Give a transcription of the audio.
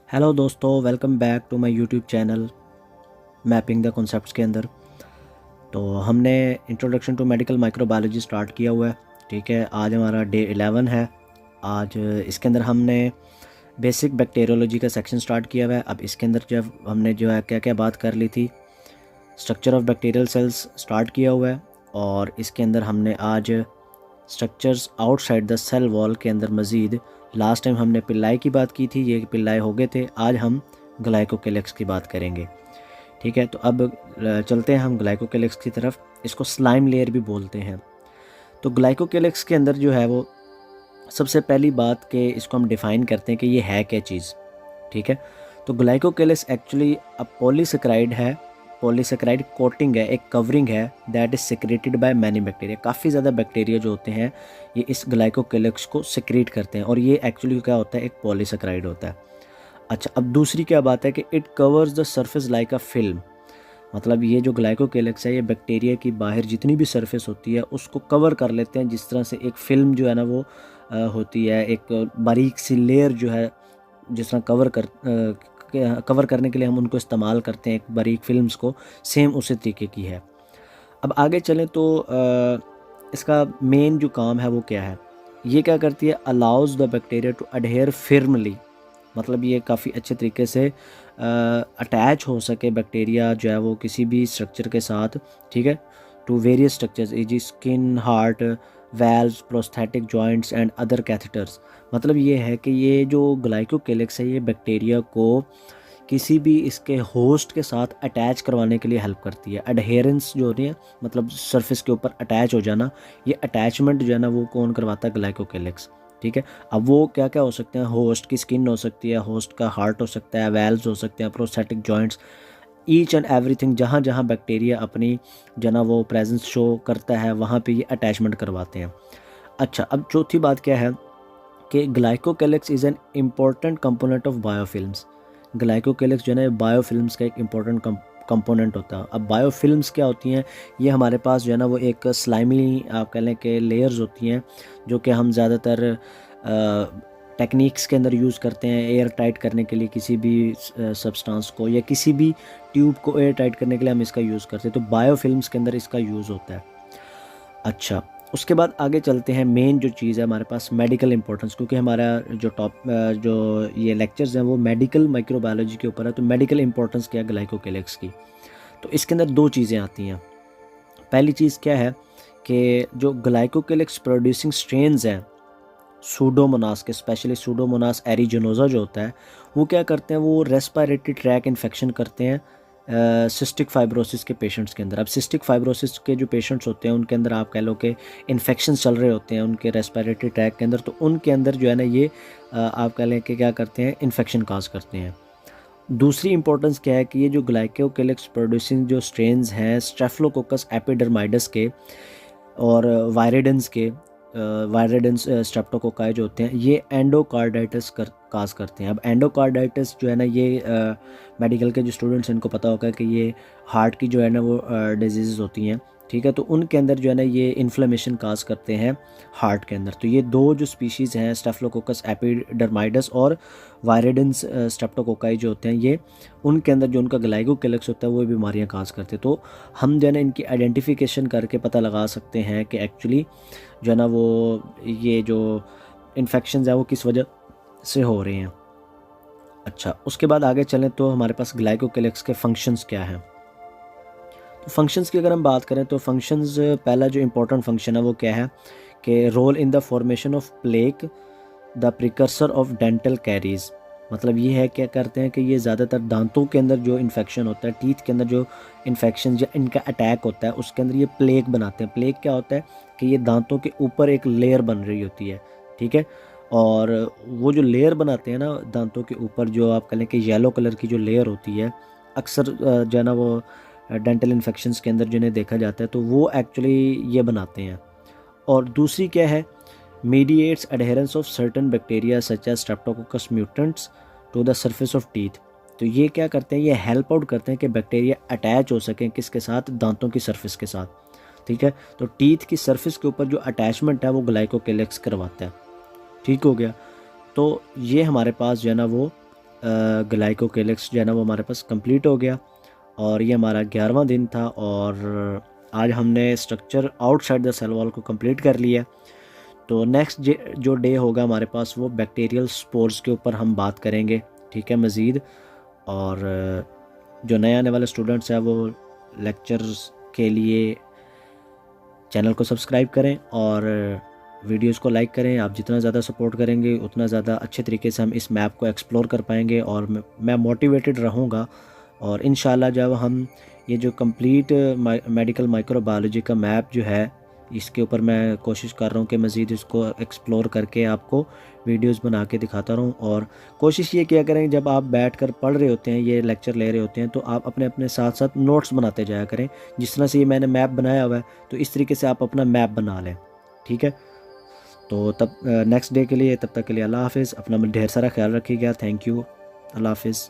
Hello दोस्तों, welcome back to my YouTube channel mapping the concepts के अंदर। तो हमने introduction to medical microbiology start किया हुआ है। ठीक है, आज हमारा डे 11 है। आज इसके अंदर हमने बेसिक बैक्टीरियोलॉजी का सेक्शन स्टार्ट किया हुआ है। अब इसके अंदर जब हमने जो है क्या क्या बात कर ली थी, structure of bacterial cells start किया हुआ है। और इसके अंदर हमने आज structures outside the cell wall के अंदर मज़ीद, लास्ट टाइम हमने पिल्लाई की बात की थी, ये पिल्लाई हो गए थे। आज हम ग्लाइकोकेलेक्स की बात करेंगे। ठीक है, तो अब चलते हैं हम ग्लाइकोकेलेक्स की तरफ। इसको स्लाइम लेयर भी बोलते हैं। तो ग्लाइकोकेलेक्स के अंदर जो है वो सबसे पहली बात कि इसको हम डिफ़ाइन करते हैं कि ये है क्या चीज़। ठीक है, तो ग्लाइकोकेलेक्स एक्चुअली अ पॉलीसेकेराइड है। पॉलीसेकेराइड कोटिंग है, एक कवरिंग है that is secreted by many bacteria. काफ़ी ज़्यादा बैक्टीरिया जो होते हैं ये इस ग्लाइकोकेलेक्स को सिक्रेट करते हैं, और ये एक्चुअली क्या होता है, एक पॉलीसेकेराइड होता है। अच्छा, अब दूसरी क्या बात है कि it covers the surface like a film. मतलब ये जो ग्लाइकोकेलेक्स है ये बैक्टीरिया की बाहर जितनी भी सरफेस होती है उसको कवर कर लेते हैं, जिस तरह से एक फ़िल्म जो है ना वो होती है, एक बारीक सी लेयर जो है, जिस तरह कवर करने के लिए हम उनको इस्तेमाल करते हैं एक बारीक फिल्म्स को, सेम उसी तरीके की है। अब आगे चलें तो इसका मेन जो काम है वो क्या है, ये क्या करती है, allows the bacteria to adhere firmly. मतलब ये काफ़ी अच्छे तरीके से अटैच हो सके बैक्टीरिया जो है वो किसी भी स्ट्रक्चर के साथ। ठीक है, टू वेरियस स्ट्रक्चर्स जी, skin, heart, valves, prosthetic joints and other catheters. मतलब ये है कि ये जो ग्लाइकोकेलेक्स है ये बैक्टीरिया को किसी भी इसके होस्ट के साथ अटैच करवाने के लिए हेल्प करती है। अडहेरेंस जो होती है, मतलब सरफेस के ऊपर अटैच हो जाना, ये अटैचमेंट जो है ना वो कौन करवाता है, ग्लाइकोकेलेक्स। ठीक है, अब वो क्या क्या हो सकते हैं, होस्ट की स्किन हो सकती है, होस्ट का हार्ट हो सकता है, वेल्व्स हो सकते हैं, prosthetic joints, each and everything. जहाँ जहाँ बैक्टीरिया अपनी जो ना वो प्रेजेंस शो करता है वहाँ पे ये अटैचमेंट करवाते हैं। अच्छा, अब चौथी बात क्या है कि glycocalyx is an important component of biofilms. Glycocalyx जो है ना बायोफिल्म्स का एक इम्पॉर्टेंट कंपोनेंट होता है। अब बायोफिल्म्स क्या होती हैं, ये हमारे पास जो है ना वो एक स्लाइमी आप कह लें कि लेयर्स होती हैं, जो कि हम ज़्यादातर टेक्निक्स के अंदर यूज़ करते हैं एयर टाइट करने के लिए, किसी भी सब्सटेंस को या किसी भी ट्यूब को एयर टाइट करने के लिए हम इसका यूज़ करते हैं। तो बायोफिल्म्स के अंदर इसका यूज़ होता है। अच्छा, उसके बाद आगे चलते हैं। मेन जो चीज़ है हमारे पास मेडिकल इंपॉर्टेंस, क्योंकि हमारा जो ये लेक्चर्स हैं वो मेडिकल माइक्रोबायोलॉजी के ऊपर है। तो मेडिकल इंपॉर्टेंस क्या है ग्लाइकोकेलेक्स की, तो इसके अंदर दो चीज़ें आती हैं। पहली चीज़ क्या है कि जो ग्लाइकोकेलेक्स प्रोड्यूसिंग स्ट्रेन्स हैं सूडोमोनास के, स्पेशली सूडोमोनास एरिजिनोसा जो होता है, वो क्या करते हैं, वो रेस्पिरेटरी ट्रैक इन्फेक्शन करते हैं सिस्टिक फाइब्रोसिस के पेशेंट्स के अंदर। अब सिस्टिक फाइब्रोसिस के जो पेशेंट्स होते हैं उनके अंदर आप कह लो कि इन्फेक्शन चल रहे होते हैं उनके रेस्पिरेटरी ट्रैक के अंदर, तो उनके अंदर जो है ना ये आप कह लें कि क्या करते हैं, इन्फेक्शन काज करते हैं। दूसरी इंपॉर्टेंस क्या है कि ये जो ग्लाइकोकेलेक्स प्रोड्यूसिंग जो स्ट्रेन्स हैं स्टेफिलोकोकस एपिडर्माइडस के और वायरिडेंस के, वायरिडेंस स्ट्रेप्टोकोकाई जो होते हैं, ये एंडोकार्डाइटिस काज करते हैं। अब एंडोकार्डाइटिस जो है ना ये मेडिकल के जो स्टूडेंट्स हैं इनको पता होगा कि ये हार्ट की जो है ना वो डिजीज़ होती हैं। ठीक है, तो उनके अंदर जो है ना ये इन्फ्लेमेशन काज करते हैं हार्ट के अंदर। तो ये दो जो स्पीशीज़ हैं स्टेफिलोकोकस एपिडर्माइडस और वायरिडेंस स्ट्रेप्टोकोकाई जो होते हैं, ये उनके अंदर जो उनका ग्लाइकोकेलेक्स होता है वो बीमारियां काज करते हैं। तो हम जो है ना इनकी आइडेंटिफिकेशन करके पता लगा सकते हैं कि एक्चुअली जो है ना वो ये जो इन्फेक्शंस है वो किस वजह से हो रहे हैं। अच्छा, उसके बाद आगे चलें तो हमारे पास ग्लाइकोकेलेक्स के फंक्शंस क्या हैं। तो फंक्शंस की अगर हम बात करें तो फंक्शंस, पहला जो इम्पोर्टेंट फंक्शन है वो क्या है कि role in the formation of plaque, the precursor of dental caries. मतलब ये है क्या करते हैं कि ये ज़्यादातर दांतों के अंदर जो इन्फेक्शन होता है, टीथ के अंदर जो इन्फेक्शन या इनका अटैक होता है उसके अंदर ये प्लेक बनाते हैं। प्लेक क्या होता है कि ये दांतों के ऊपर एक लेयर बन रही होती है। ठीक है, और वो जो लेयर बनाते हैं ना दांतों के ऊपर, जो आप कह लें कि येलो कलर की जो लेयर होती है, अक्सर जो है ना वो डेंटल इन्फेक्शंस के अंदर जिन्हें देखा जाता है तो वो एक्चुअली ये बनाते हैं। और दूसरी क्या है, mediates adherence of certain bacteria such as Streptococcus mutants to the surface of teeth। तो ये क्या करते हैं, ये हेल्प आउट करते हैं कि बैक्टीरिया अटैच हो सकें किसके साथ, दांतों की सरफेस के साथ। ठीक है, तो टीथ की सरफेस के ऊपर जो अटैचमेंट है वो ग्लाइकोकेलेक्स करवाता है। ठीक हो गया, तो ये हमारे पास जो है ना वो ग्लाइकोकेलिक्स जो है ना वो हमारे पास कंप्लीट हो गया और ये हमारा 11वां दिन था और आज हमने structure outside the cell wall को कंप्लीट कर लिया। तो नेक्स्ट जो डे होगा हमारे पास वो बैक्टीरियल स्पोर्स के ऊपर हम बात करेंगे, ठीक है, मज़ीद। और जो नए आने वाले स्टूडेंट्स हैं वो लेक्चर्स के लिए चैनल को सब्सक्राइब करें और वीडियोस को लाइक करें। आप जितना ज़्यादा सपोर्ट करेंगे उतना ज़्यादा अच्छे तरीके से हम इस मैप को एक्सप्लोर कर पाएंगे और मैं मोटिवेटेड रहूँगा। और इंशाल्लाह जब हम ये जो कंप्लीट मेडिकल माइक्रोबायोलॉजी का मैप जो है इसके ऊपर मैं कोशिश कर रहा हूँ कि मज़ीद इसको एक्सप्लोर करके आपको वीडियोस बना के दिखाता रहूँ। और कोशिश ये किया करें जब आप बैठकर पढ़ रहे होते हैं, ये लेक्चर ले रहे होते हैं, तो आप अपने अपने साथ साथ नोट्स बनाते जाया करें। जिस तरह से ये मैंने मैप बनाया हुआ है तो इस तरीके से आप अपना मैप बना लें, ठीक है। तो तब नेक्स्ट डे के लिए, तब तक के लिए अल्लाह हाफ़िज़। अपना ढेर सारा ख्याल रखिएगा। Thank you. अल्लाह हाफ़िज़।